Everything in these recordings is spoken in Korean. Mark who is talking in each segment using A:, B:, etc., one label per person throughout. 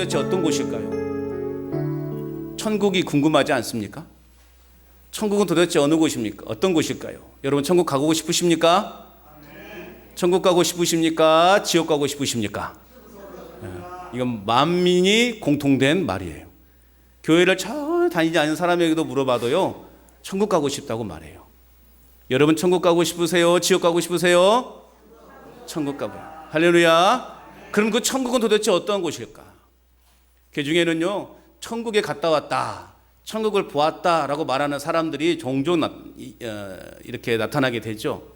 A: 도대체 어떤 곳일까요? 천국이 궁금하지 않습니까? 천국은 도대체 어느 곳입니까? 어떤 곳일까요? 여러분 천국 가고 싶으십니까? 천국 가고 싶으십니까? 지옥 가고 싶으십니까? 이건 만민이 공통된 말이에요. 교회를 잘 다니지 않는 사람에게도 물어봐도요, 천국 가고 싶다고 말해요. 여러분 천국 가고 싶으세요? 지옥 가고 싶으세요? 천국 가고요. 할렐루야. 그럼 그 천국은 도대체 어떤 곳일까? 그 중에는요, 천국에 갔다 왔다, 천국을 보았다라고 말하는 사람들이 종종 이렇게 나타나게 되죠.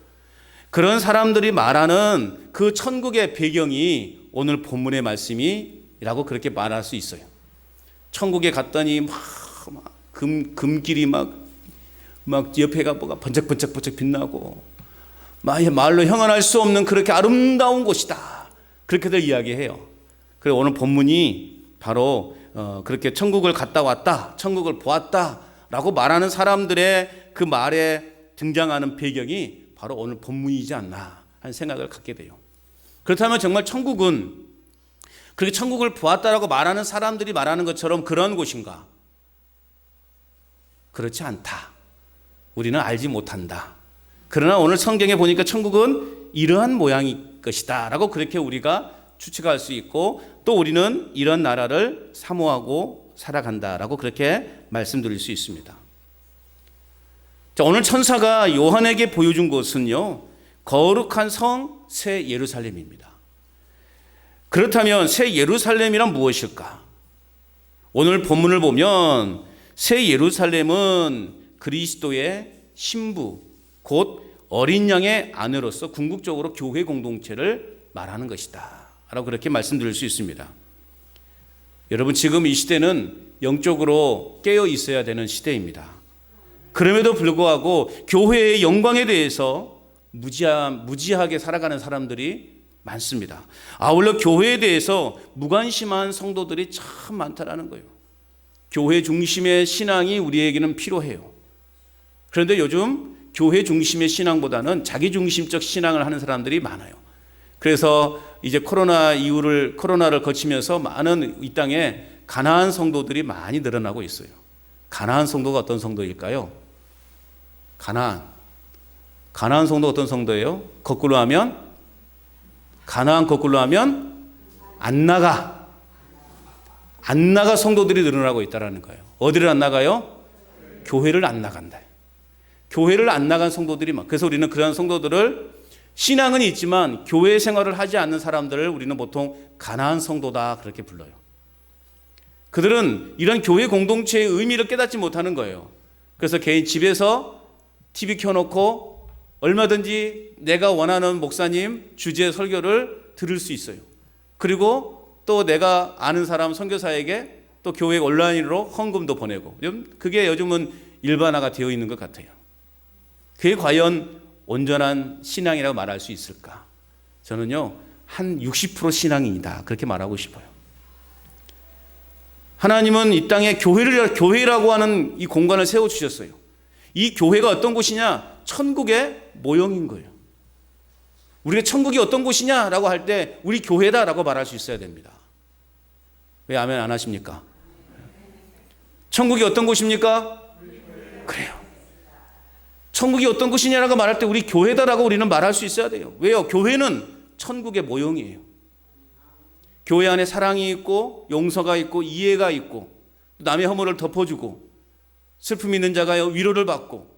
A: 그런 사람들이 말하는 그 천국의 배경이 오늘 본문의 말씀이라고 그렇게 말할 수 있어요. 천국에 갔더니 금길이 막 옆에가 뭐가 번쩍번쩍 빛나고 말로 형언할 수 없는 그렇게 아름다운 곳이다, 그렇게들 이야기해요. 그래서 오늘 본문이 바로 그렇게 천국을 갔다 왔다, 천국을 보았다라고 말하는 사람들의 그 말에 등장하는 배경이 바로 오늘 본문이지 않나 하는 생각을 갖게 돼요. 그렇다면 정말 천국은 그렇게 천국을 보았다라고 말하는 사람들이 말하는 것처럼 그런 곳인가? 그렇지 않다. 우리는 알지 못한다. 그러나 오늘 성경에 보니까 천국은 이러한 모양일 것이다 라고 그렇게 우리가 추측할 수 있고, 또 우리는 이런 나라를 사모하고 살아간다라고 그렇게 말씀드릴 수 있습니다. 자, 오늘 천사가 요한에게 보여준 것은요, 거룩한 성 새 예루살렘입니다. 그렇다면 새 예루살렘이란 무엇일까? 오늘 본문을 보면 새 예루살렘은 그리스도의 신부, 곧 어린 양의 아내로서 궁극적으로 교회 공동체를 말하는 것이다 라고 그렇게 말씀드릴 수 있습니다. 여러분 지금 이 시대는 영적으로 깨어 있어야 되는 시대입니다. 그럼에도 불구하고 교회의 영광에 대해서 무지하게 살아가는 사람들이 많습니다. 아울러 교회에 대해서 무관심한 성도들이 참 많다라는 거예요. 교회 중심의 신앙이 우리에게는 필요해요. 그런데 요즘 교회 중심의 신앙보다는 자기 중심적 신앙을 하는 사람들이 많아요. 그래서 이제 코로나를 거치면서 많은 이 땅에 가난한 성도들이 많이 늘어나고 있어요. 가난한 성도가 어떤 성도일까요? 가난한 성도가 어떤 성도예요? 거꾸로 하면, 가난한 거꾸로 하면 안 나가 성도들이 늘어나고 있다는 거예요. 어디를 안 나가요? 교회를 안 나간다. 교회를 안 나간 성도들이 많아요. 그래서 우리는 그런 성도들을, 신앙은 있지만 교회 생활을 하지 않는 사람들을 우리는 보통 가난한 성도다 그렇게 불러요. 그들은 이런 교회 공동체의 의미를 깨닫지 못하는 거예요. 그래서 개인 집에서 TV 켜놓고 얼마든지 내가 원하는 목사님 주제 설교를 들을 수 있어요. 그리고 또 내가 아는 사람 선교사에게 또 교회 온라인으로 헌금도 보내고, 그게 요즘은 일반화가 되어 있는 것 같아요. 그게 과연 온전한 신앙이라고 말할 수 있을까? 저는요, 한 60% 신앙이다 그렇게 말하고 싶어요. 하나님은 이 땅에 교회라고 하는 이 공간을 세워주셨어요. 이 교회가 어떤 곳이냐? 천국의 모형인 거예요. 우리가 천국이 어떤 곳이냐라고 할 때 우리 교회다라고 말할 수 있어야 됩니다. 왜 아멘 안 하십니까? 천국이 어떤 곳입니까? 그래요. 천국이 어떤 곳이냐라고 말할 때 우리 교회다라고 우리는 말할 수 있어야 돼요. 왜요? 교회는 천국의 모형이에요. 교회 안에 사랑이 있고 용서가 있고 이해가 있고 남의 허물을 덮어주고 슬픔이 있는 자가 위로를 받고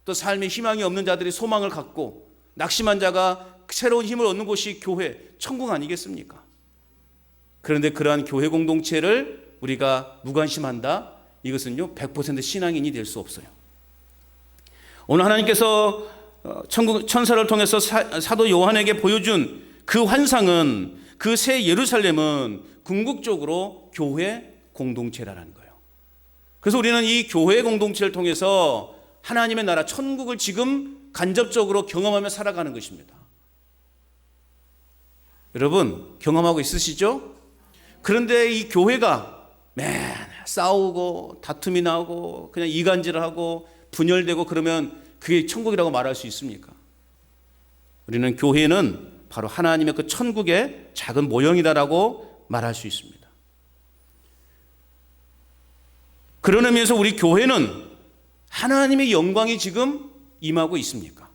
A: 또 삶에 희망이 없는 자들이 소망을 갖고 낙심한 자가 새로운 힘을 얻는 곳이 교회, 천국 아니겠습니까? 그런데 그러한 교회 공동체를 우리가 무관심한다? 이것은요 100% 신앙인이 될 수 없어요. 오늘 하나님께서 천사를 통해서 사도 요한에게 보여준 그 환상은, 그 새 예루살렘은 궁극적으로 교회 공동체라는 거예요. 그래서 우리는 이 교회 공동체를 통해서 하나님의 나라 천국을 지금 간접적으로 경험하며 살아가는 것입니다. 여러분 경험하고 있으시죠? 그런데 이 교회가 맨 싸우고 다툼이 나고 그냥 이간질하고 분열되고 그러면 그게 천국이라고 말할 수 있습니까? 우리는 교회는 바로 하나님의 그 천국의 작은 모형이다라고 말할 수 있습니다. 그런 의미에서 우리 교회는 하나님의 영광이 지금 임하고 있습니까?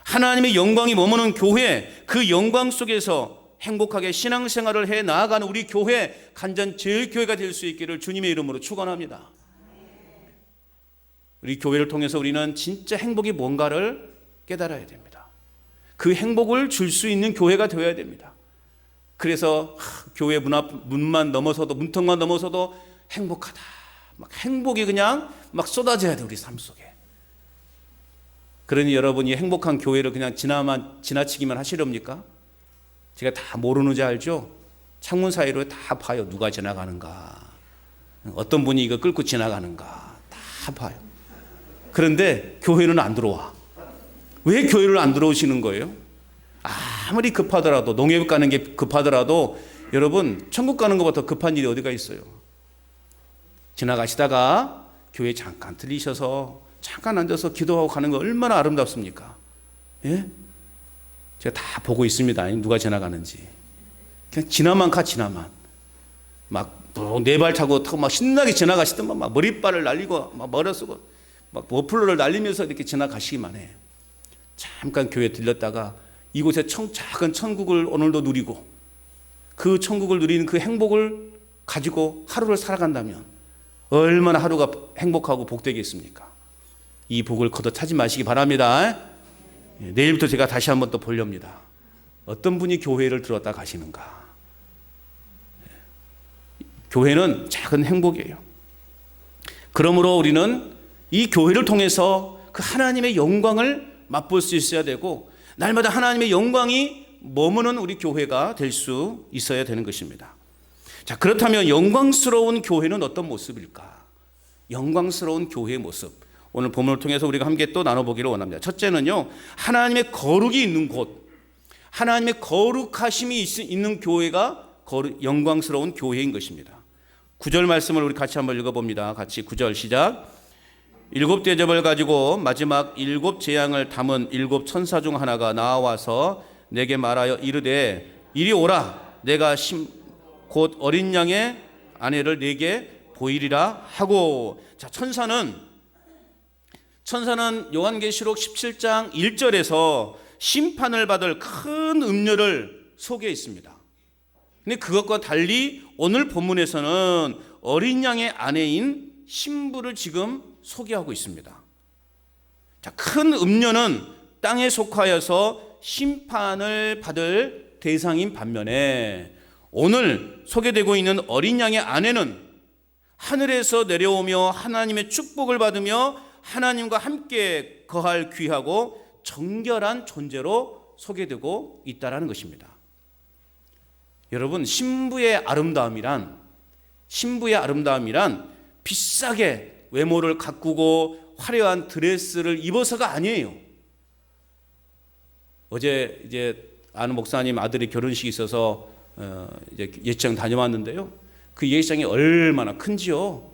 A: 하나님의 영광이 머무는 교회, 그 영광 속에서 행복하게 신앙생활을 해 나아가는 우리 교회, 간전제일교회가 될 수 있기를 주님의 이름으로 축원합니다. 우리 교회를 통해서 우리는 진짜 행복이 뭔가를 깨달아야 됩니다. 그 행복을 줄 수 있는 교회가 되어야 됩니다. 그래서 교회 문만 넘어서도, 문턱만 넘어서도 행복하다, 막 행복이 그냥 막 쏟아져야 돼, 우리 삶 속에. 그러니 여러분이 행복한 교회를 그냥 지나치기만 하시렵니까? 제가 다 모르는지 알죠? 창문 사이로 다 봐요. 누가 지나가는가, 어떤 분이 이거 끌고 지나가는가 다 봐요. 그런데 교회는 안 들어와. 왜 교회를 안 들어오시는 거예요? 아무리 급하더라도, 농협 가는 게 급하더라도 여러분, 천국 가는 것보다 급한 일이 어디가 있어요? 지나가시다가 교회 잠깐 들리셔서 잠깐 앉아서 기도하고 가는 거 얼마나 아름답습니까? 예? 제가 다 보고 있습니다. 누가 지나가는지. 그냥 지나만 가, 지나만. 막 네 발 타고 막 신나게 지나가시더만 막 머리빨을 날리고 막 머리 쓰고 막 머플러를 날리면서 이렇게 지나가시기만 해. 잠깐 교회 들렸다가 이곳에 작은 천국을 오늘도 누리고 그 천국을 누리는 그 행복을 가지고 하루를 살아간다면 얼마나 하루가 행복하고 복되겠습니까? 이 복을 거둬 차지 마시기 바랍니다. 내일부터 제가 다시 한번 또 보렵니다. 어떤 분이 교회를 들었다 가시는가? 교회는 작은 행복이에요. 그러므로 우리는 이 교회를 통해서 그 하나님의 영광을 맛볼 수 있어야 되고, 날마다 하나님의 영광이 머무는 우리 교회가 될 수 있어야 되는 것입니다. 자, 그렇다면 영광스러운 교회는 어떤 모습일까? 영광스러운 교회의 모습, 오늘 본문을 통해서 우리가 함께 또 나눠보기를 원합니다. 첫째는요, 하나님의 거룩이 있는 곳, 하나님의 거룩하심이 있는 교회가 영광스러운 교회인 것입니다. 9절 말씀을 우리 같이 한번 읽어봅니다. 같이 9절 시작. 7 대접을 가지고 마지막 7 재앙을 담은 7 천사 중 하나가 나와서 내게 말하여 이르되 이리 오라, 내가 곧 어린 양의 아내를 내게 보이리라 하고. 자, 천사는 요한계시록 17장 1절에서 심판을 받을 큰 음녀를 소개해 있습니다. 근데 그것과 달리 오늘 본문에서는 어린 양의 아내인 신부를 지금 소개하고 있습니다. 자, 큰 음녀는 땅에 속하여서 심판을 받을 대상인 반면에 오늘 소개되고 있는 어린 양의 아내는 하늘에서 내려오며 하나님의 축복을 받으며 하나님과 함께 거할 귀하고 정결한 존재로 소개되고 있다는 것입니다. 여러분, 신부의 아름다움이란 비싸게 외모를 가꾸고 화려한 드레스를 입어서가 아니에요. 어제 이제 아는 목사님 아들이 결혼식이 있어서 이제 예식장 다녀왔는데요. 그 예식장이 얼마나 큰지요.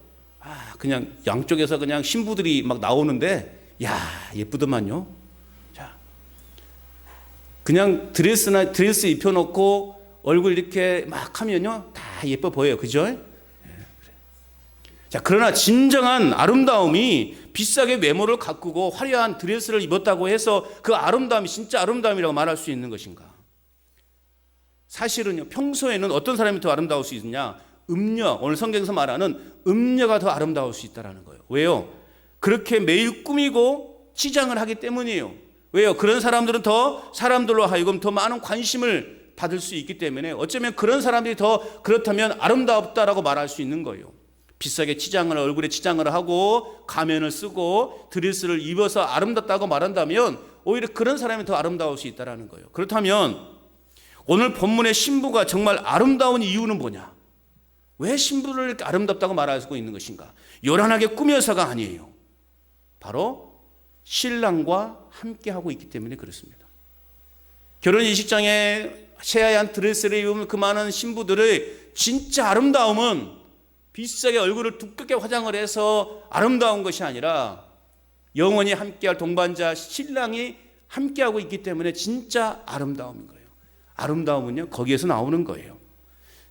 A: 그냥 양쪽에서 그냥 신부들이 막 나오는데, 야, 예쁘더만요. 자, 그냥 드레스 입혀놓고 얼굴 이렇게 막 하면요, 다 예뻐 보여요. 그죠? 자, 그러나 진정한 아름다움이 비싸게 외모를 가꾸고 화려한 드레스를 입었다고 해서 그 아름다움이 진짜 아름다움이라고 말할 수 있는 것인가? 사실은요, 평소에는 어떤 사람이 더 아름다울 수 있느냐? 음녀, 오늘 성경에서 말하는 음녀가 더 아름다울 수 있다는 거예요. 왜요? 그렇게 매일 꾸미고 치장을 하기 때문이에요. 왜요? 그런 사람들은 더 사람들로 하여금 더 많은 관심을 받을 수 있기 때문에 어쩌면 그런 사람들이 더 그렇다면 아름답다라고 말할 수 있는 거예요. 비싸게 얼굴에 치장을 하고 가면을 쓰고 드레스를 입어서 아름답다고 말한다면 오히려 그런 사람이 더 아름다울 수 있다는 거예요. 그렇다면 오늘 본문의 신부가 정말 아름다운 이유는 뭐냐? 왜 신부를 이렇게 아름답다고 말하고 있는 것인가? 요란하게 꾸며서가 아니에요. 바로 신랑과 함께하고 있기 때문에 그렇습니다. 결혼 예식장에 새하얀 드레스를 입으면 그 많은 신부들의 진짜 아름다움은 비싸게 얼굴을 두껍게 화장을 해서 아름다운 것이 아니라 영원히 함께할 동반자 신랑이 함께하고 있기 때문에 진짜 아름다움인 거예요. 아름다움은요, 거기에서 나오는 거예요.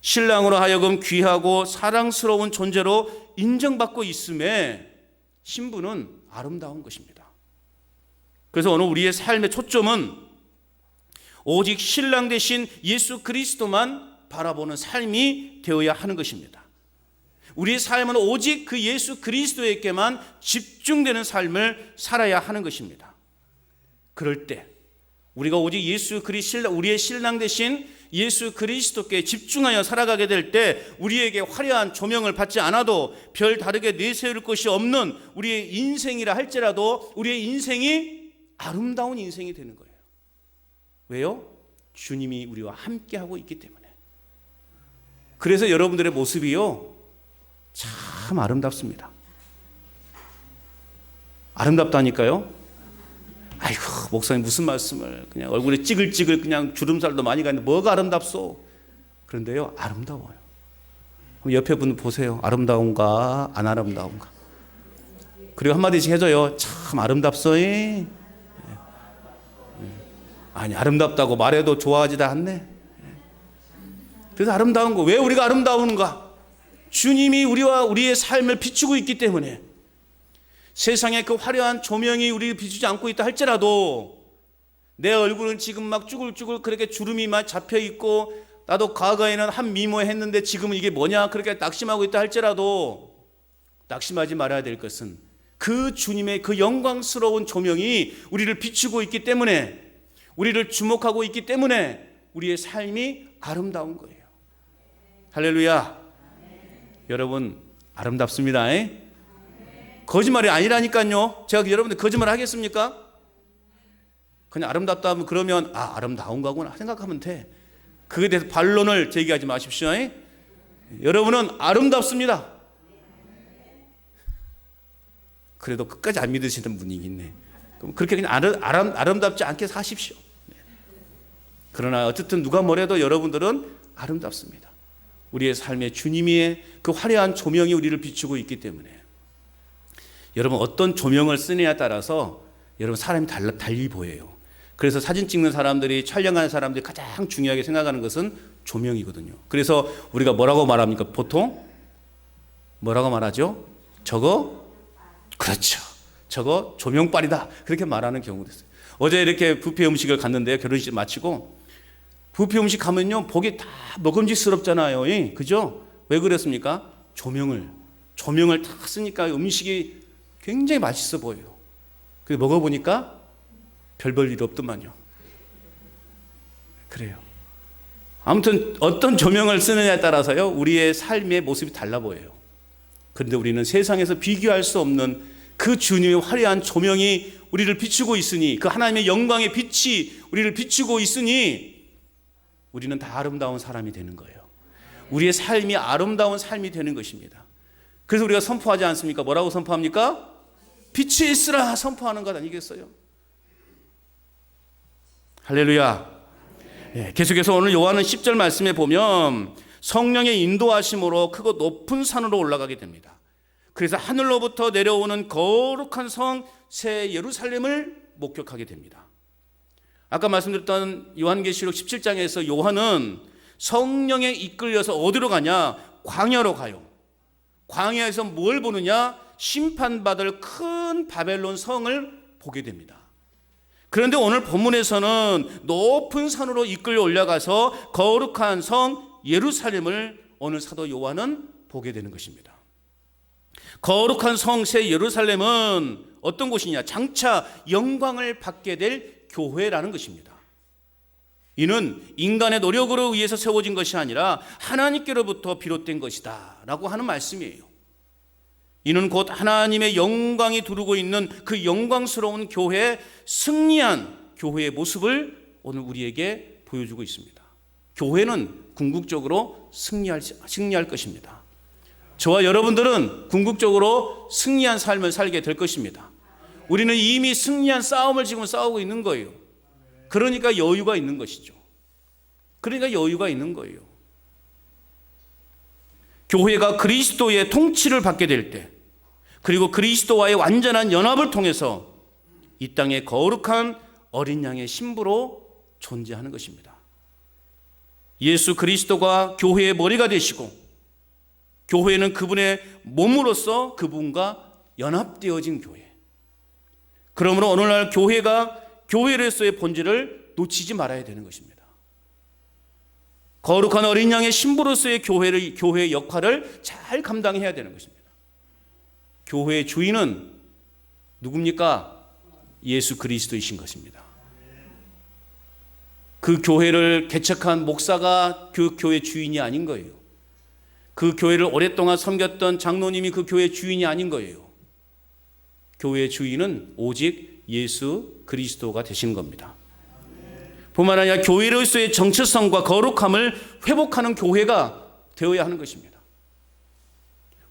A: 신랑으로 하여금 귀하고 사랑스러운 존재로 인정받고 있음에 신부는 아름다운 것입니다. 그래서 오늘 우리의 삶의 초점은 오직 신랑 되신 예수 그리스도만 바라보는 삶이 되어야 하는 것입니다. 우리의 삶은 오직 그 예수 그리스도에게만 집중되는 삶을 살아야 하는 것입니다. 그럴 때 우리가 오직 우리의 신랑 되신 예수 그리스도께 집중하여 살아가게 될 때 우리에게 화려한 조명을 받지 않아도 별 다르게 내세울 것이 없는 우리의 인생이라 할지라도 우리의 인생이 아름다운 인생이 되는 거예요. 왜요? 주님이 우리와 함께하고 있기 때문에. 그래서 여러분들의 모습이요 참 아름답습니다. 아름답다니까요. 아이고 목사님 무슨 말씀을, 그냥 얼굴에 찌글찌글 그냥 주름살도 많이 가는데 뭐가 아름답소? 그런데요 아름다워요. 옆에 분 보세요. 아름다운가 안 아름다운가. 그리고 한마디씩 해줘요. 참 아름답소이. 아니 아름답다고 말해도 좋아하지도 않네. 그래서 아름다운 거, 왜 우리가 아름다운가? 주님이 우리와 우리의 삶을 비추고 있기 때문에. 세상에 그 화려한 조명이 우리를 비추지 않고 있다 할지라도 내 얼굴은 지금 막 쭈글쭈글 그렇게 주름이 막 잡혀 있고 나도 과거에는 한 미모 했는데 지금은 이게 뭐냐 그렇게 낙심하고 있다 할지라도 낙심하지 말아야 될 것은 그 주님의 그 영광스러운 조명이 우리를 비추고 있기 때문에, 우리를 주목하고 있기 때문에 우리의 삶이 아름다운 거예요. 할렐루야. 여러분 아름답습니다. 거짓말이 아니라니까요. 제가 여러분들 거짓말 하겠습니까? 그냥 아름답다 하면 그러면 아름다운 거구나 생각하면 돼. 그에 대해서 반론을 제기하지 마십시오. 여러분은 아름답습니다. 그래도 끝까지 안 믿으시는 분이 있네. 그럼 그렇게 그냥 아름답지 않게 사십시오. 그러나 어쨌든 누가 뭐래도 여러분들은 아름답습니다. 우리의 삶에 주님의 그 화려한 조명이 우리를 비추고 있기 때문에. 여러분 어떤 조명을 쓰느냐에 따라서 여러분 사람이 달리 보여요. 그래서 사진 찍는 사람들이, 촬영하는 사람들이 가장 중요하게 생각하는 것은 조명이거든요. 그래서 우리가 뭐라고 말합니까? 보통 뭐라고 말하죠? 그렇죠. 저거 조명빨이다. 그렇게 말하는 경우도 있어요. 어제 이렇게 뷔페 음식을 갔는데요. 결혼식 마치고 뷔페 음식 가면요 보기 다 먹음직스럽잖아요. 그죠? 왜 그랬습니까? 조명을 딱 쓰니까 음식이 굉장히 맛있어 보여요. 그래서 먹어보니까 별 볼 일 없더만요. 그래요. 아무튼 어떤 조명을 쓰느냐에 따라서요 우리의 삶의 모습이 달라 보여요. 그런데 우리는 세상에서 비교할 수 없는 그 주님의 화려한 조명이 우리를 비추고 있으니, 그 하나님의 영광의 빛이 우리를 비추고 있으니 우리는 다 아름다운 사람이 되는 거예요. 우리의 삶이 아름다운 삶이 되는 것입니다. 그래서 우리가 선포하지 않습니까? 뭐라고 선포합니까? 빛이 있으라 선포하는 것 아니겠어요? 할렐루야. 계속해서 오늘 요한은 10절 말씀에 보면 성령의 인도하심으로 크고 높은 산으로 올라가게 됩니다. 그래서 하늘로부터 내려오는 거룩한 성 새 예루살렘을 목격하게 됩니다. 아까 말씀드렸던 요한계시록 17장에서 요한은 성령에 이끌려서 어디로 가냐? 광야로 가요. 광야에서 뭘 보느냐? 심판받을 큰 바벨론 성을 보게 됩니다. 그런데 오늘 본문에서는 높은 산으로 이끌려 올라가서 거룩한 성 예루살렘을 오늘 사도 요한은 보게 되는 것입니다. 거룩한 성 새 예루살렘은 어떤 곳이냐? 장차 영광을 받게 될 교회라는 것입니다. 이는 인간의 노력으로 의해서 세워진 것이 아니라 하나님께로부터 비롯된 것이다 라고 하는 말씀이에요. 이는 곧 하나님의 영광이 두르고 있는 그 영광스러운 교회의 승리한 교회의 모습을 오늘 우리에게 보여주고 있습니다. 교회는 궁극적으로 승리할 것입니다. 저와 여러분들은 궁극적으로 승리한 삶을 살게 될 것입니다. 우리는 이미 승리한 싸움을 지금 싸우고 있는 거예요. 그러니까 여유가 있는 것이죠. 그러니까 여유가 있는 거예요. 교회가 그리스도의 통치를 받게 될 때, 그리고 그리스도와의 완전한 연합을 통해서 이 땅에 거룩한 어린 양의 신부로 존재하는 것입니다. 예수 그리스도가 교회의 머리가 되시고 교회는 그분의 몸으로서 그분과 연합되어진 교회. 그러므로 오늘날 교회가 교회로서의 본질을 놓치지 말아야 되는 것입니다. 거룩한 어린 양의 신부로서의 교회의 역할을 잘 감당해야 되는 것입니다. 교회의 주인은 누굽니까? 예수 그리스도이신 것입니다. 그 교회를 개척한 목사가 그 교회 주인이 아닌 거예요. 그 교회를 오랫동안 섬겼던 장로님이 그 교회 주인이 아닌 거예요. 교회의 주인은 오직 예수 그리스도가 되신 겁니다. 뿐만 아니라 교회로서의 정체성과 거룩함을 회복하는 교회가 되어야 하는 것입니다.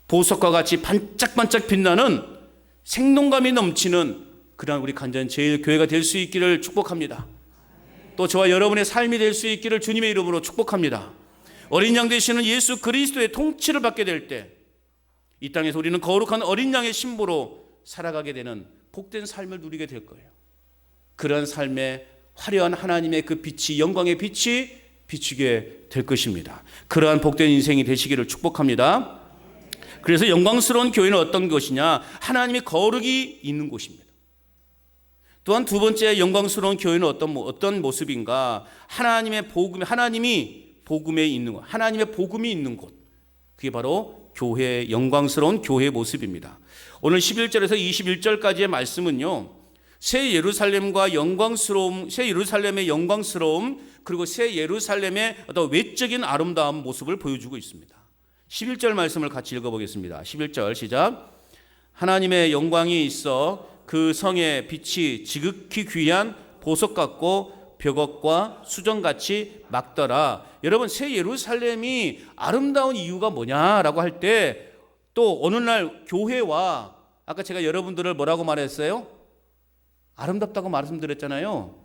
A: 보석과 같이 반짝반짝 빛나는 생동감이 넘치는 그러한 우리 간전 제일교회가 될 수 있기를 축복합니다. 또 저와 여러분의 삶이 될 수 있기를 주님의 이름으로 축복합니다. 어린 양 되시는 예수 그리스도의 통치를 받게 될 때 이 땅에서 우리는 거룩한 어린 양의 신부로 살아가게 되는 복된 삶을 누리게 될 거예요. 그런 삶에 화려한 하나님의 그 빛이, 영광의 빛이 비추게 될 것입니다. 그러한 복된 인생이 되시기를 축복합니다. 그래서 영광스러운 교회는 어떤 것이냐? 하나님의 거룩이 있는 곳입니다. 또한 두 번째 영광스러운 교회는 어떤 모습인가? 하나님의 복음, 하나님이 복음에 있는 곳, 하나님의 복음이 있는 곳. 그게 바로 교회의 영광스러운 교회의 모습입니다. 오늘 11절에서 21절까지의 말씀은요, 새 예루살렘과 영광스러움, 새 예루살렘의 영광스러움, 그리고 새 예루살렘의 어떤 외적인 아름다운 모습을 보여주고 있습니다. 11절 말씀을 같이 읽어보겠습니다. 11절 시작. 하나님의 영광이 있어 그 성의 빛이 지극히 귀한 보석 같고 벽옥과 수정같이 막더라. 여러분, 새 예루살렘이 아름다운 이유가 뭐냐라고 할 때 또 어느 날 교회와 아까 제가 여러분들을 뭐라고 말했어요? 아름답다고 말씀드렸잖아요.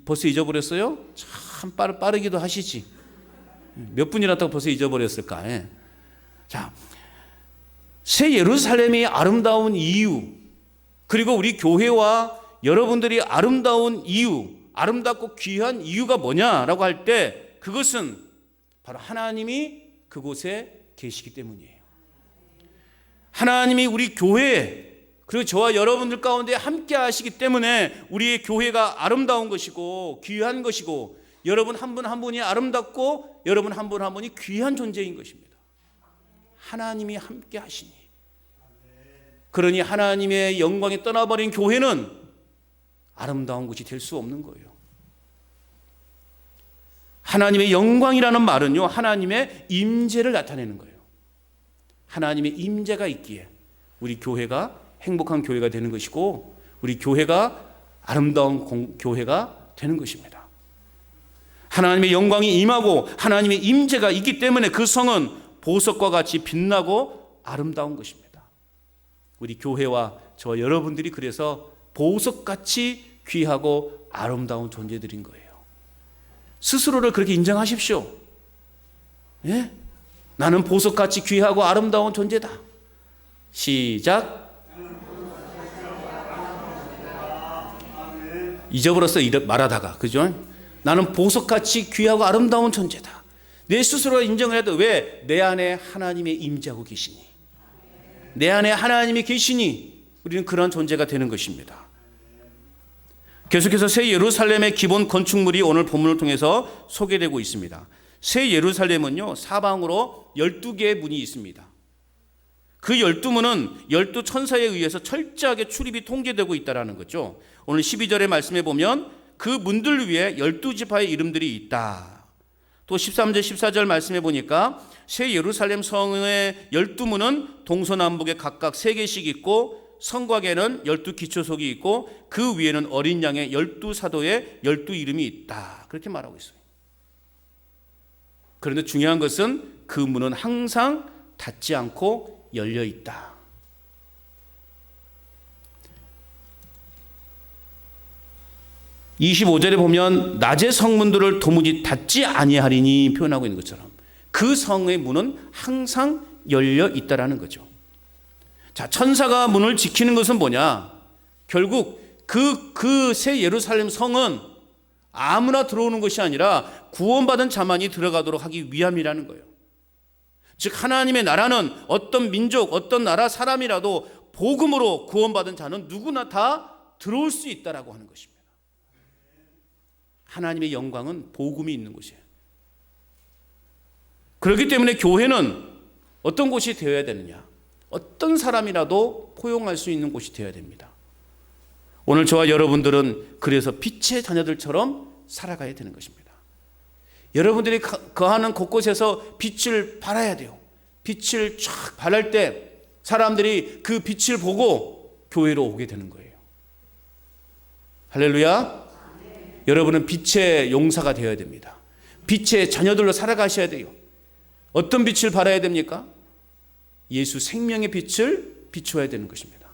A: 벌써 잊어버렸어요? 참 빠르기도 하시지. 몇 분이라도 벌써 잊어버렸을까? 예. 자, 새 예루살렘이 아름다운 이유, 그리고 우리 교회와 여러분들이 아름다운 이유, 아름답고 귀한 이유가 뭐냐라고 할 때 그것은 바로 하나님이 그곳에 계시기 때문이에요. 하나님이 우리 교회 그리고 저와 여러분들 가운데 함께 하시기 때문에 우리의 교회가 아름다운 것이고 귀한 것이고 여러분 한 분 한 분이 아름답고 여러분 한 분 한 분이 귀한 존재인 것입니다. 하나님이 함께 하시니. 그러니 하나님의 영광에 떠나버린 교회는 아름다운 곳이 될 수 없는 거예요. 하나님의 영광이라는 말은요, 하나님의 임재를 나타내는 거예요. 하나님의 임재가 있기에 우리 교회가 행복한 교회가 되는 것이고 우리 교회가 아름다운 교회가 되는 것입니다. 하나님의 영광이 임하고 하나님의 임재가 있기 때문에 그 성은 보석과 같이 빛나고 아름다운 것입니다. 우리 교회와 저와 여러분들이 그래서 보석같이 귀하고 아름다운 존재들인 거예요. 스스로를 그렇게 인정하십시오. 예? 나는 보석같이 귀하고 아름다운 존재다. 시작. 잊어버렸어 말하다가, 그죠? 나는 보석같이 귀하고 아름다운 존재다. 내 스스로가 인정을 해도 왜? 내 안에 하나님의 임재하고 계시니, 내 안에 하나님이 계시니 우리는 그런 존재가 되는 것입니다. 계속해서 새 예루살렘의 기본 건축물이 오늘 본문을 통해서 소개되고 있습니다. 새 예루살렘은요, 사방으로 12개의 문이 있습니다. 그 12문은 12천사에 의해서 철저하게 출입이 통제되고 있다는 거죠. 오늘 12절의 말씀에 보면 그 문들 위에 12지파의 이름들이 있다. 또 13절 14절 말씀에 보니까 새 예루살렘 성의 12문은 동서남북에 각각 3개씩 있고 성곽에는 12기초석이 있고 그 위에는 어린 양의 12사도의 12이름이 있다. 그렇게 말하고 있어요. 그런데 중요한 것은 그 문은 항상 닫지 않고 열려 있다. (25절에) 보면 낮의 성문들을 도무지 닫지 아니하리니 표현하고 있는 것처럼 그 성의 문은 항상 열려 있다라는 거죠. 자, 천사가 문을 지키는 것은 뭐냐? 결국 그 새 예루살렘 성은 아무나 들어오는 것이 아니라 구원받은 자만이 들어가도록 하기 위함이라는 거예요. 즉 하나님의 나라는 어떤 민족, 어떤 나라 사람이라도 복음으로 구원받은 자는 누구나 다 들어올 수 있다라고 하는 것입니다. 하나님의 영광은 복음이 있는 곳이에요. 그렇기 때문에 교회는 어떤 곳이 되어야 되느냐? 어떤 사람이라도 포용할 수 있는 곳이 되어야 됩니다. 오늘 저와 여러분들은 그래서 빛의 자녀들처럼 살아가야 되는 것입니다. 여러분들이 거하는 곳곳에서 빛을 발해야 돼요. 빛을 쫙 발할 때 사람들이 그 빛을 보고 교회로 오게 되는 거예요. 할렐루야. 여러분은 빛의 용사가 되어야 됩니다. 빛의 자녀들로 살아가셔야 돼요. 어떤 빛을 발해야 됩니까? 예수 생명의 빛을 비추어야 되는 것입니다.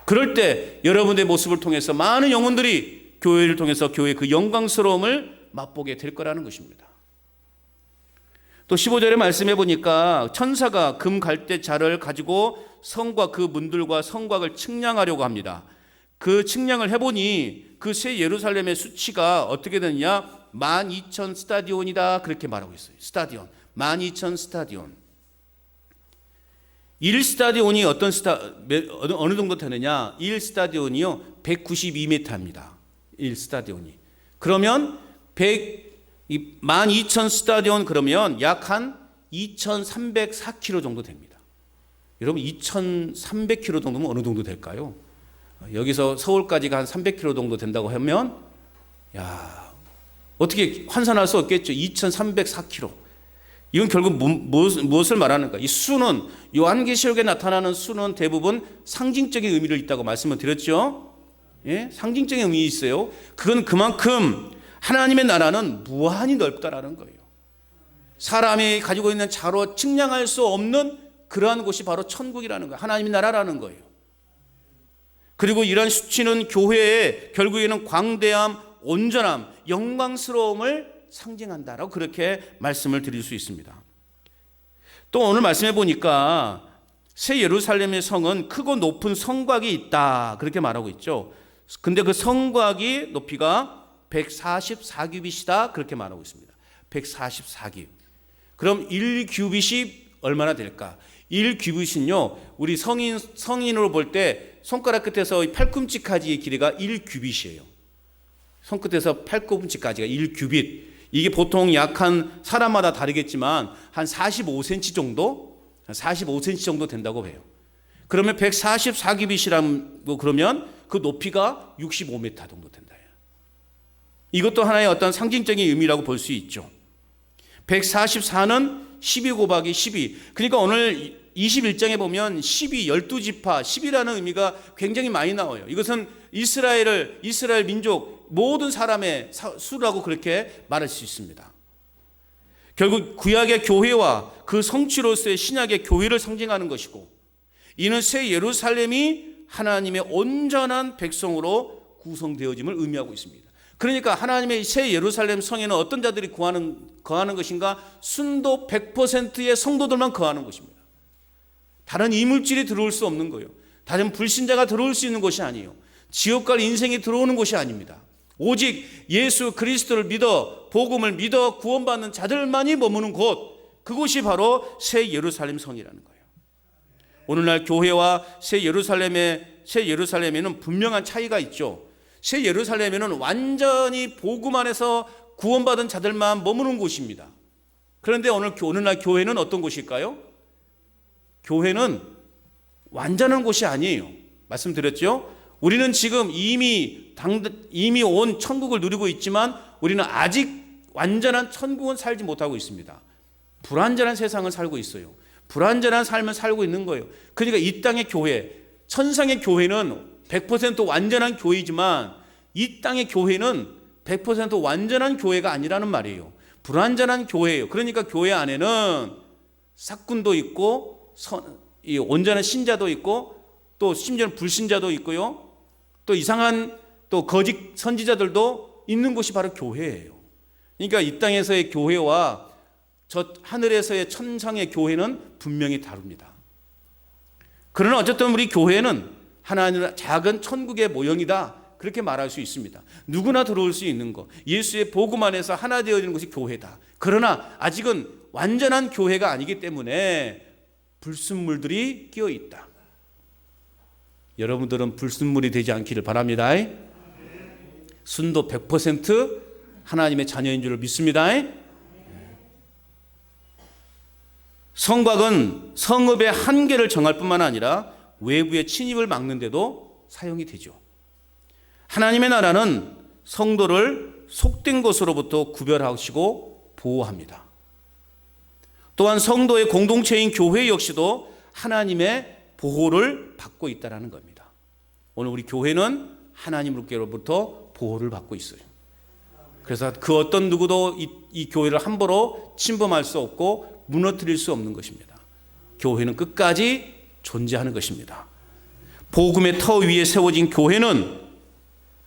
A: 그럴 때 여러분의 모습을 통해서 많은 영혼들이 교회를 통해서 교회의 그 영광스러움을 맛보게 될 거라는 것입니다. 또 15절에 말씀해 보니까 천사가 금 갈대 자를 가지고 성과 그 문들과 성곽을 측량하려고 합니다. 그 측량을 해보니 그 새 예루살렘의 수치가 어떻게 되느냐? 12,000 스타디온이다 그렇게 말하고 있어요. 스타디온 12,000 스타디온. 1스타디온이 어느 정도 되느냐? 1스타디온이요 192m입니다. 1스타디온이. 그러면 12,000 스타디온 그러면 약 한 2,304km 정도 됩니다. 여러분 2,300km 정도면 어느 정도 될까요? 여기서 서울까지가 한 300km 정도 된다고 하면 어떻게 환산할 수 없겠죠. 2,304km. 이건 결국 무엇을 말하는가? 이 수는 요한계시록에 나타나는 수는 대부분 상징적인 의미를 있다고 말씀을 드렸죠. 예? 상징적인 의미 있어요. 그건 그만큼 하나님의 나라는 무한히 넓다라는 거예요. 사람이 가지고 있는 자로 측량할 수 없는 그러한 곳이 바로 천국이라는 거예요. 하나님의 나라라는 거예요. 그리고 이러한 수치는 교회의 결국에는 광대함, 온전함, 영광스러움을 상징한다라고 그렇게 말씀을 드릴 수 있습니다. 또 오늘 말씀해 보니까 새 예루살렘의 성은 크고 높은 성곽이 있다 그렇게 말하고 있죠. 근데 그 성곽이 높이가 144규빗이다 그렇게 말하고 있습니다. 144규빗. 그럼 1규빗이 얼마나 될까? 1규빗은요 우리 성인으로 볼 때 손가락 끝에서 팔꿈치까지의 길이가 1규빗이에요. 손끝에서 팔꿈치까지가 1규빗. 이게 보통 약한 사람마다 다르겠지만 한 45cm 정도? 45cm 정도 된다고 해요. 그러면 144규빗이라고 그러면 그 높이가 65m 정도 된다. 이것도 하나의 어떤 상징적인 의미라고 볼 수 있죠. 144는 12 곱하기 12. 그러니까 오늘 21장에 보면 12, 12지파, 10이라는 의미가 굉장히 많이 나와요. 이것은 이스라엘 민족 모든 사람의 수라고 그렇게 말할 수 있습니다. 결국 구약의 교회와 그 성취로서의 신약의 교회를 상징하는 것이고 이는 새 예루살렘이 하나님의 온전한 백성으로 구성되어짐을 의미하고 있습니다. 그러니까 하나님의 새 예루살렘 성에는 어떤 자들이 거하는 것인가? 순도 100%의 성도들만 거하는 것입니다. 다른 이물질이 들어올 수 없는 거예요. 다른 불신자가 들어올 수 있는 것이 아니에요. 지옥 갈 인생이 들어오는 것이 아닙니다. 오직 예수 그리스도를 믿어 복음을 믿어 구원받는 자들만이 머무는 곳, 그곳이 바로 새 예루살렘 성이라는 거예요. 오늘날 교회와 새 예루살렘에는 분명한 차이가 있죠. 새 예루살렘에는 완전히 복음 안에서 구원받은 자들만 머무는 곳입니다. 그런데 오늘날 교회는 어떤 곳일까요? 교회는 완전한 곳이 아니에요. 말씀드렸죠? 우리는 지금 이미 온 천국을 누리고 있지만 우리는 아직 완전한 천국은 살지 못하고 있습니다. 불완전한 세상을 살고 있어요. 불완전한 삶을 살고 있는 거예요. 그러니까 이 땅의 교회, 천상의 교회는 100% 완전한 교회이지만 이 땅의 교회는 100% 완전한 교회가 아니라는 말이에요. 불완전한 교회예요. 그러니까 교회 안에는 삭군도 있고 온전한 신자도 있고 또 심지어는 불신자도 있고요. 또 이상한 또 거짓 선지자들도 있는 곳이 바로 교회예요. 그러니까 이 땅에서의 교회와 저 하늘에서의 천상의 교회는 분명히 다릅니다. 그러나 어쨌든 우리 교회는 하나님의 작은 천국의 모형이다 그렇게 말할 수 있습니다. 누구나 들어올 수 있는 것, 예수의 복음 안에서 하나 되어지는 것이 교회다. 그러나 아직은 완전한 교회가 아니기 때문에 불순물들이 끼어 있다. 여러분들은 불순물이 되지 않기를 바랍니다. 순도 100% 하나님의 자녀인 줄 믿습니다. 성곽은 성읍의 한계를 정할 뿐만 아니라 외부의 침입을 막는 데도 사용이 되죠. 하나님의 나라는 성도를 속된 것으로부터 구별하시고 보호합니다. 또한 성도의 공동체인 교회 역시도 하나님의 보호를 받고 있다는 겁니다. 오늘 우리 교회는 하나님께로부터 보호를 받고 있어요. 그래서 그 어떤 누구도 이 교회를 함부로 침범할 수 없고 무너뜨릴 수 없는 것입니다. 교회는 끝까지 존재하는 것입니다. 복음의 터 위에 세워진 교회는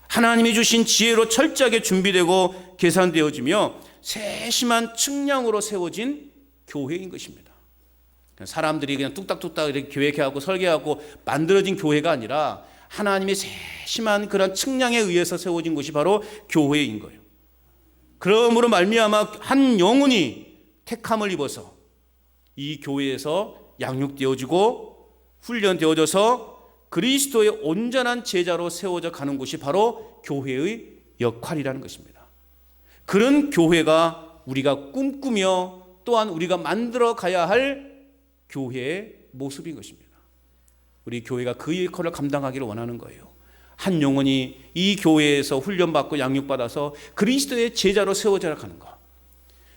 A: 하나님이 주신 지혜로 철저하게 준비되고 계산되어지며 세심한 측량으로 세워진 교회인 것입니다. 사람들이 그냥 뚝딱뚝딱 이렇게 계획해갖고 설계하고 만들어진 교회가 아니라 하나님의 세심한 그런 측량에 의해서 세워진 것이 바로 교회인 거예요. 그러므로 말미암아 한 영혼이 택함을 입어서 이 교회에서 양육되어지고 훈련되어져서 그리스도의 온전한 제자로 세워져 가는 것이 바로 교회의 역할이라는 것입니다. 그런 교회가 우리가 꿈꾸며 또한 우리가 만들어 가야 할 교회의 모습인 것입니다. 우리 교회가 그 역할을 감당하기를 원하는 거예요. 한 영혼이 이 교회에서 훈련받고 양육받아서 그리스도의 제자로 세워져 가는 것.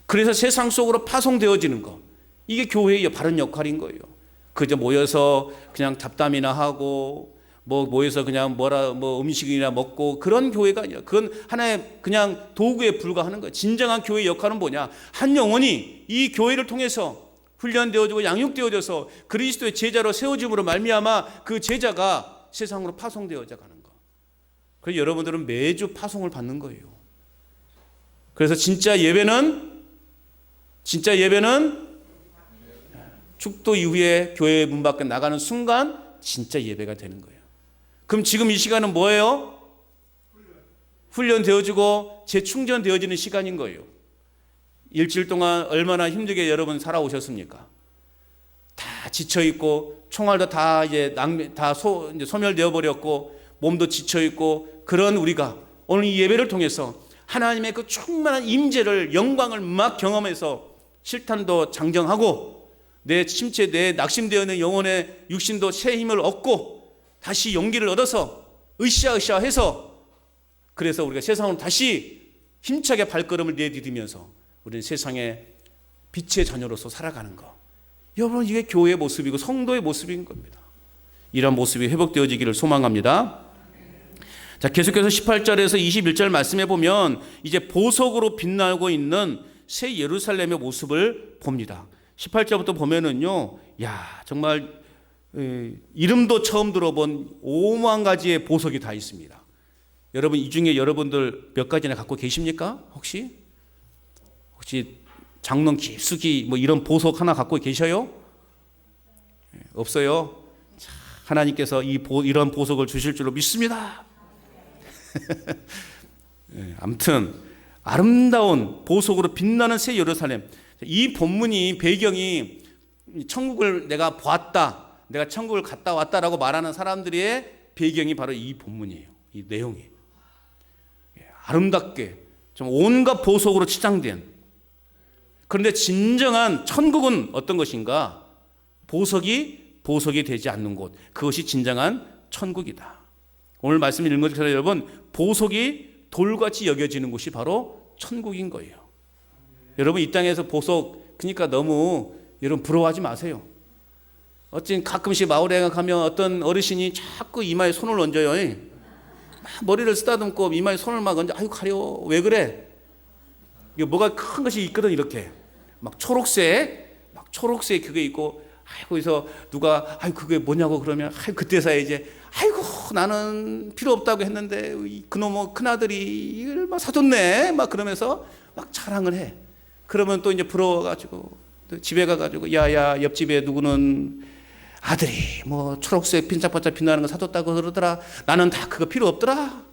A: 그래서 세상 속으로 파송되어지는 것. 이게 교회의 바른 역할인 거예요. 그저 모여서 그냥 잡담이나 하고 모여서 그냥 음식이나 먹고 그런 교회가 아니라 그건 하나의 그냥 도구에 불과하는 거예요. 진정한 교회의 역할은 뭐냐? 한 영혼이 이 교회를 통해서 훈련되어지고 양육되어져서 그리스도의 제자로 세워짐으로 말미암아 그 제자가 세상으로 파송되어져 가는 거. 그래서 여러분들은 매주 파송을 받는 거예요. 그래서 진짜 예배는 축도 이후에 교회 문 밖에 나가는 순간 진짜 예배가 되는 거예요. 그럼 지금 이 시간은 뭐예요? 훈련되어지고 재충전되어지는 시간인 거예요. 일주일 동안 얼마나 힘들게 여러분 살아오셨습니까? 다 지쳐있고 총알도 다 이제 소멸되어 버렸고 몸도 지쳐있고 그런 우리가 오늘 이 예배를 통해서 하나님의 그 충만한 임재를 영광을 막 경험해서 실탄도 장정하고 내 심체 내 낙심되어 있는 영혼의 육신도 새 힘을 얻고 다시 용기를 얻어서 으쌰으쌰해서 그래서 우리가 세상으로 다시 힘차게 발걸음을 내디디면서 우리는 세상의 빛의 자녀로서 살아가는 것. 여러분 이게 교회의 모습이고 성도의 모습인 겁니다. 이런 모습이 회복되어지기를 소망합니다. 자, 계속해서 18절에서 21절 말씀해 보면 이제 보석으로 빛나고 있는 새 예루살렘의 모습을 봅니다. 18절부터 보면은요, 정말 이름도 처음 들어본 5만 가지의 보석이 다 있습니다. 여러분 이 중에 여러분들 몇 가지나 갖고 계십니까? 혹시 장롱 깊숙이 이런 보석 하나 갖고 계셔요? 없어요? 하나님께서 이런 보석을 주실 줄로 믿습니다. 아무튼 아름다운 보석으로 빛나는 새 예루살렘. 이 본문이 배경이 천국을 내가 보았다, 내가 천국을 갔다 왔다라고 말하는 사람들의 배경이 바로 이 본문이에요. 이 내용이에요. 아름답게 좀 온갖 보석으로 치장된. 그런데 진정한 천국은 어떤 것인가? 보석이 되지 않는 곳. 그것이 진정한 천국이다. 오늘 말씀 읽은 것처럼 여러분 보석이 돌같이 여겨지는 곳이 바로 천국인 거예요. 여러분 이 땅에서 보석 그러니까 너무 여러분 부러워하지 마세요. 어쨌든 가끔씩 마을에 가면 어떤 어르신이 자꾸 이마에 손을 얹어요. 머리를 쓰다듬고 이마에 손을 막 얹어. 아유 가려. 왜 그래? 이게 뭐가 큰 것이 있거든. 이렇게 막 초록색 그게 있고 거기서 누가 그게 뭐냐고 그러면 그때서야 이제 나는 필요 없다고 했는데 그놈의 큰아들이 이걸 막 사줬네 막 그러면서 막 자랑을 해. 그러면 또 이제 부러워가지고 또 집에 가가지고 야야 옆집에 누구는 아들이 초록색 빈짝반짝 빛나는 거 사줬다고 그러더라. 나는 다 그거 필요 없더라.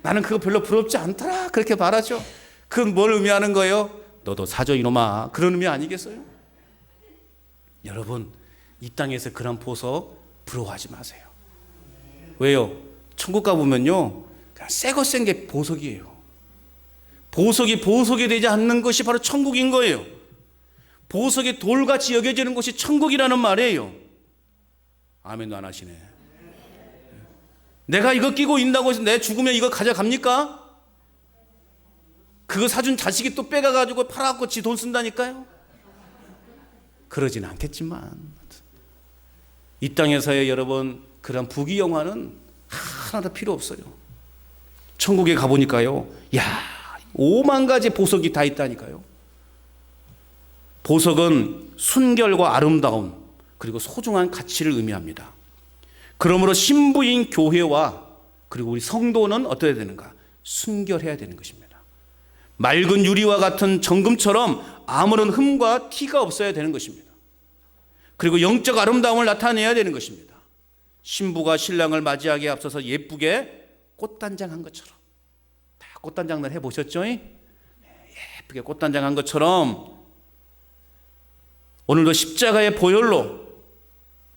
A: 나는 그거 별로 부럽지 않더라. 그렇게 말하죠. 그건 뭘 의미하는 거예요? 너도 사줘 이놈아. 그런 의미 아니겠어요? 여러분, 이 땅에서 그런 보석 부러워하지 마세요. 왜요? 천국 가보면요, 그냥 새거 센 게 보석이에요. 보석이 되지 않는 것이 바로 천국인 거예요. 보석이 돌같이 여겨지는 것이 천국이라는 말이에요. 아멘도 안 하시네. 내가 이거 끼고 있다고 해서 내 죽으면 이거 가져갑니까? 그거 사준 자식이 또 빼가가지고 팔아갖고 지 돈 쓴다니까요? 그러진 않겠지만, 이 땅에서의 여러분, 그런 부귀영화는 하나도 필요 없어요. 천국에 가보니까요, 야, 5만 가지 보석이 다 있다니까요. 보석은 순결과 아름다움, 그리고 소중한 가치를 의미합니다. 그러므로 신부인 교회와 그리고 우리 성도는 어떠해야 되는가? 순결해야 되는 것입니다. 맑은 유리와 같은 정금처럼 아무런 흠과 티가 없어야 되는 것입니다. 그리고 영적 아름다움을 나타내야 되는 것입니다. 신부가 신랑을 맞이하기에 앞서서 예쁘게 꽃단장한 것처럼, 다 꽃단장들 해보셨죠? 예쁘게 꽃단장한 것처럼 오늘도 십자가의 보혈로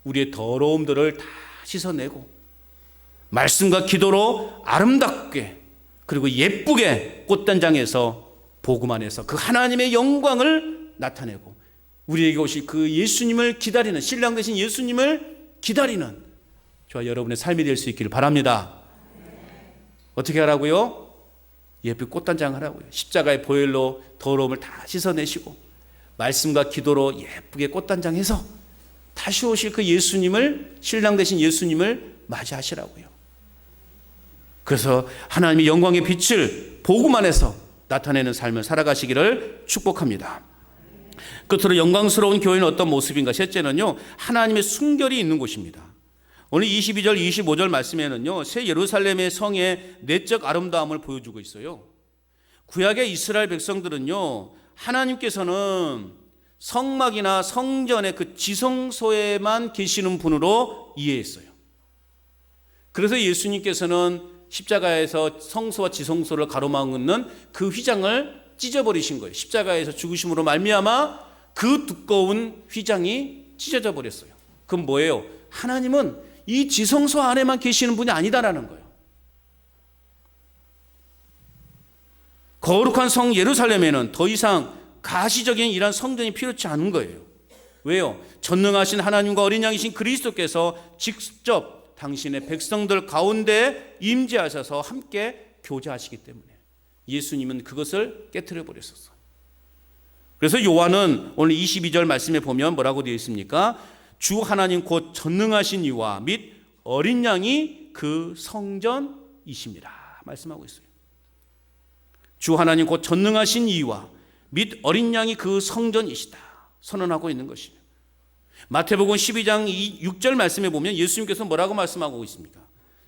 A: 우리의 더러움들을 다 씻어내고 말씀과 기도로 아름답게 그리고 예쁘게 꽃단장해서 복음 안에서 그 하나님의 영광을 나타내고 우리에게 오실 그 예수님을 기다리는, 신랑 되신 예수님을 기다리는 저와 여러분의 삶이 될 수 있기를 바랍니다. 어떻게 하라고요? 예쁘게 꽃단장 하라고요. 십자가의 보혈로 더러움을 다 씻어내시고 말씀과 기도로 예쁘게 꽃단장해서 다시 오실 그 예수님을, 신랑 되신 예수님을 맞이하시라고요. 그래서 하나님의 영광의 빛을 복음 안에서 나타내는 삶을 살아가시기를 축복합니다. 끝으로 영광스러운 교회는 어떤 모습인가? 셋째는요, 하나님의 순결이 있는 곳입니다. 오늘 22절, 25절 말씀에는요, 새 예루살렘의 성의 내적 아름다움을 보여주고 있어요. 구약의 이스라엘 백성들은요, 하나님께서는 성막이나 성전의 그 지성소에만 계시는 분으로 이해했어요. 그래서 예수님께서는 십자가에서 성소와 지성소를 가로막는 그 휘장을 찢어버리신 거예요. 십자가에서 죽으심으로 말미암아 그 두꺼운 휘장이 찢어져 버렸어요. 그건 뭐예요? 하나님은 이 지성소 안에만 계시는 분이 아니다라는 거예요. 거룩한 성 예루살렘에는 더 이상 가시적인 이런 성전이 필요치 않은 거예요. 왜요? 전능하신 하나님과 어린 양이신 그리스도께서 직접 당신의 백성들 가운데 임재하셔서 함께 교제하시기 때문에 예수님은 그것을 깨트려 버렸었어요. 그래서 요한은 오늘 22절 말씀에 보면 뭐라고 되어 있습니까? 주 하나님 곧 전능하신 이와 및 어린 양이 그 성전이십니다 말씀하고 있어요. 주 하나님 곧 전능하신 이와 및 어린 양이 그 성전이시다 선언하고 있는 것이에요. 마태복음 12장 6절 말씀에 보면 예수님께서 뭐라고 말씀하고 있습니까?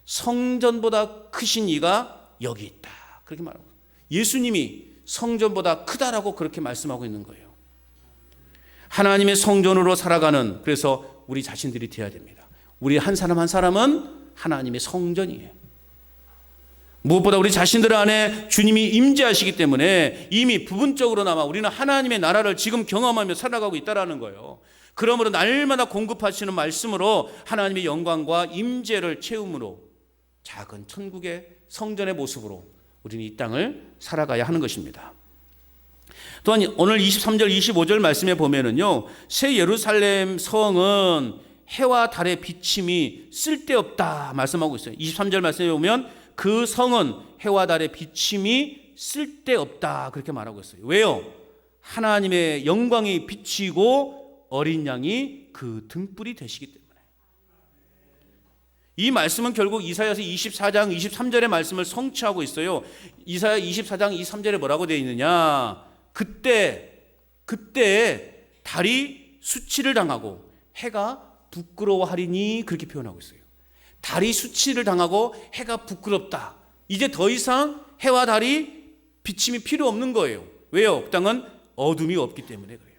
A: 성전보다 크신 이가 여기 있다 그렇게 말하고 있어요. 예수님이 성전보다 크다라고 그렇게 말씀하고 있는 거예요. 하나님의 성전으로 살아가는, 그래서 우리 자신들이 되어야 됩니다. 우리 한 사람 한 사람은 하나님의 성전이에요. 무엇보다 우리 자신들 안에 주님이 임재하시기 때문에 이미 부분적으로나마 우리는 하나님의 나라를 지금 경험하며 살아가고 있다는 거예요. 그러므로 날마다 공급하시는 말씀으로 하나님의 영광과 임재를 채움으로 작은 천국의 성전의 모습으로 우리는 이 땅을 살아가야 하는 것입니다. 또한 오늘 23절 25절 말씀에 보면은요, 새 예루살렘 성은 해와 달의 비침이 쓸데없다 말씀하고 있어요. 23절 말씀에 보면 그 성은 해와 달의 비침이 쓸데없다 그렇게 말하고 있어요. 왜요? 하나님의 영광이 비치고 어린 양이 그 등불이 되시기 때문에. 이 말씀은 결국 이사야서 24장 23절의 말씀을 성취하고 있어요. 이사야 24장 23절에 뭐라고 되어 있느냐? 그때 달이 수치를 당하고 해가 부끄러워하리니 그렇게 표현하고 있어요. 달이 수치를 당하고 해가 부끄럽다. 이제 더 이상 해와 달이 비침이 필요 없는 거예요. 왜요? 그 땅은 어둠이 없기 때문에 그래요.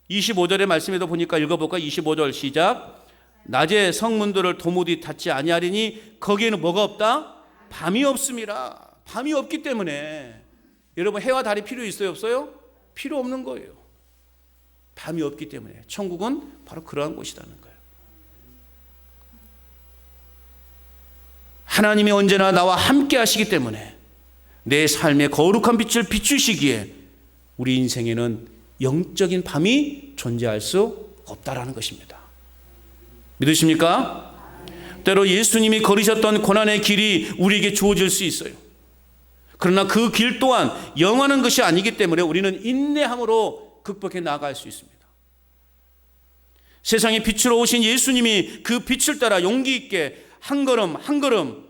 A: 25절의 말씀에도 보니까 읽어볼까? 25절 시작. 낮에 성문들을 도무지 닫지 아니하리니 거기에는 뭐가 없다? 밤이 없음이라. 밤이 없기 때문에 여러분 해와 달이 필요 있어요, 없어요? 필요 없는 거예요. 밤이 없기 때문에. 천국은 바로 그러한 곳이라는 거예요. 하나님이 언제나 나와 함께 하시기 때문에 내 삶의 거룩한 빛을 비추시기에 우리 인생에는 영적인 밤이 존재할 수 없다라는 것입니다. 믿으십니까? 때로 예수님이 걸으셨던 고난의 길이 우리에게 주어질 수 있어요. 그러나 그 길 또한 영원한 것이 아니기 때문에 우리는 인내함으로 극복해 나아갈 수 있습니다. 세상에 빛으로 오신 예수님이 그 빛을 따라 용기 있게 한 걸음 한 걸음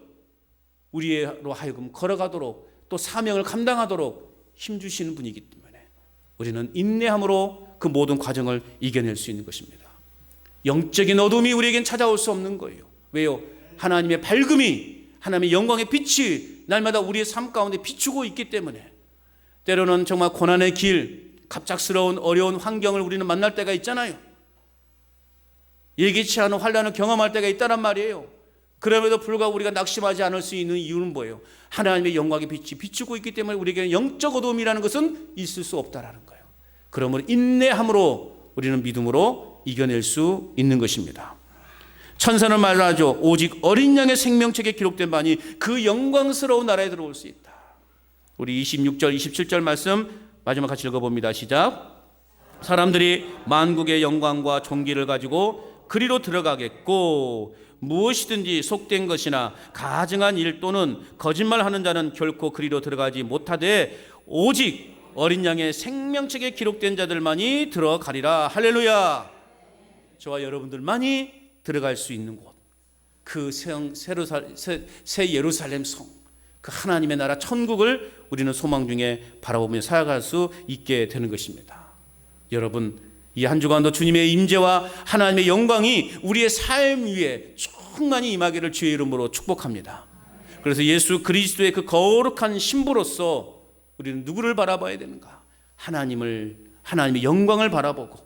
A: 우리로 하여금 걸어가도록 또 사명을 감당하도록 힘주시는 분이기 때문에 우리는 인내함으로 그 모든 과정을 이겨낼 수 있는 것입니다. 영적인 어둠이 우리에겐 찾아올 수 없는 거예요. 왜요? 하나님의 밝음이, 하나님의 영광의 빛이 날마다 우리의 삶 가운데 비추고 있기 때문에 때로는 정말 고난의 길, 갑작스러운 어려운 환경을 우리는 만날 때가 있잖아요. 예기치 않은 환난을 경험할 때가 있다란 말이에요. 그럼에도 불구하고 우리가 낙심하지 않을 수 있는 이유는 뭐예요? 하나님의 영광의 빛이 비추고 있기 때문에 우리에게 영적 어둠이라는 것은 있을 수 없다라는 거예요. 그러므로 인내함으로 우리는 믿음으로 이겨낼 수 있는 것입니다. 천사는 말하죠. 오직 어린 양의 생명책에 기록된 바니 그 영광스러운 나라에 들어올 수 있다. 우리 26절 27절 말씀 마지막 같이 읽어봅니다. 시작. 사람들이 만국의 영광과 존귀를 가지고 그리로 들어가겠고 무엇이든지 속된 것이나 가증한 일 또는 거짓말하는 자는 결코 그리로 들어가지 못하되 오직 어린 양의 생명책에 기록된 자들만이 들어가리라. 할렐루야. 저와 여러분들만이 들어갈 수 있는 곳, 그 새 예루살렘 성, 그 하나님의 나라 천국을 우리는 소망 중에 바라보며 살아갈 수 있게 되는 것입니다. 여러분, 이 한 주간도 주님의 임재와 하나님의 영광이 우리의 삶 위에 충만히 임하기를 주의 이름으로 축복합니다. 그래서 예수 그리스도의 그 거룩한 신부로서 우리는 누구를 바라봐야 되는가? 하나님의 영광을 바라보고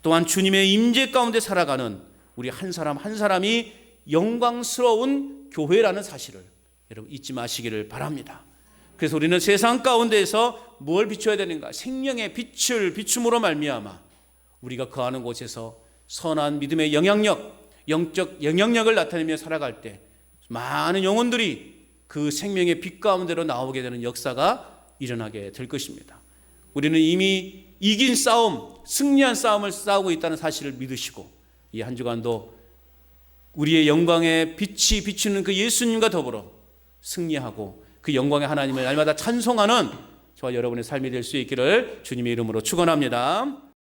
A: 또한 주님의 임재 가운데 살아가는 우리 한 사람 한 사람이 영광스러운 교회라는 사실을 여러분 잊지 마시기를 바랍니다. 그래서 우리는 세상 가운데에서 뭘 비춰야 되는가? 생명의 빛을 비춤으로 말미암아 우리가 거하는 곳에서 선한 믿음의 영향력, 영적 영향력을 나타내며 살아갈 때 많은 영혼들이 그 생명의 빛 가운데로 나오게 되는 역사가 일어나게 될 것입니다. 우리는 이미 이긴 싸움, 승리한 싸움을 싸우고 있다는 사실을 믿으시고 이 한 주간도 우리의 영광의 빛이 비추는 그 예수님과 더불어 승리하고 그 영광의 하나님을 날마다 찬송하는 저와 여러분의 삶이 될 수 있기를 주님의 이름으로 축원합니다.